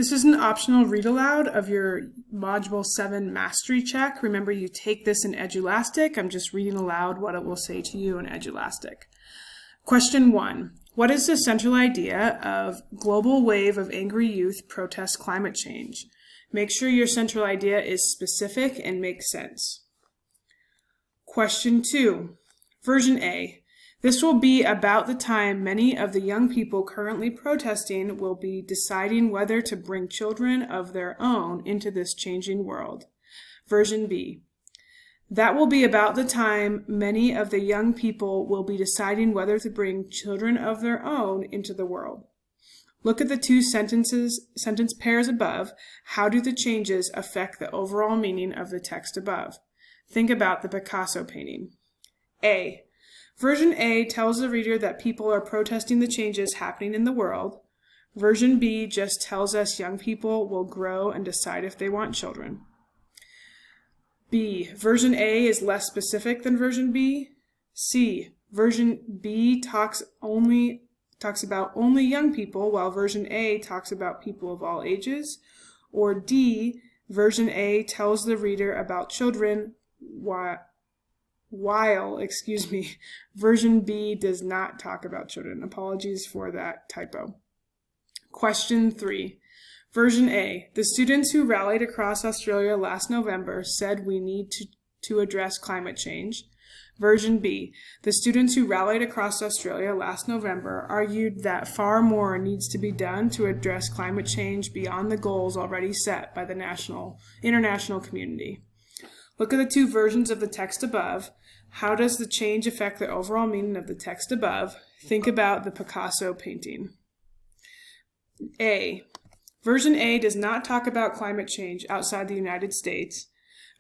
This is an optional read aloud of your Module 7 Mastery Check. Remember, you take this in Edulastic. I'm just reading aloud what it will say to you in Edulastic. Question 1. What is the central idea of global wave of angry youth protest climate change? Make sure your central idea is specific and makes sense. Question 2. Version A. This will be about the time many of the young people currently protesting will be deciding whether to bring children of their own into this changing world. Version B. That will be about the time many of the young people will be deciding whether to bring children of their own into the world. Look at the two sentence pairs above. How do the changes affect the overall meaning of the text above? Think about the Picasso painting. A. Version A tells the reader that people are protesting the changes happening in the world. Version B just tells us young people will grow and decide if they want children. B. Version A is less specific than version B. C. Version B talks about only young people, while version A talks about people of all ages. Or D. Version A tells the reader about children while version B does not talk about children. Apologies for that typo. Question 3. Version A. The students who rallied across Australia last November said we need to address climate change. Version B. The students who rallied across Australia last November argued that far more needs to be done to address climate change beyond the goals already set by the international community. Look at the two versions of the text above. How does the change affect the overall meaning of the text above? Think about the Picasso painting. A. Version A does not talk about climate change outside the United States.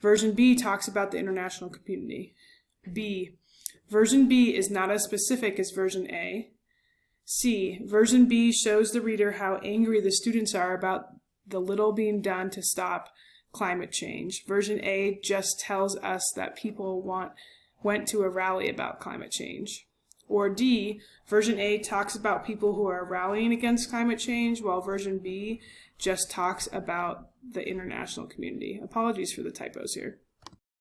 Version B talks about the international community. B. Version B is not as specific as version A. C. Version B shows the reader how angry the students are about the little being done to stop climate change. Version A just tells us that people went to a rally about climate change. Or D, version A talks about people who are rallying against climate change, while version B just talks about the international community. Apologies for the typos here.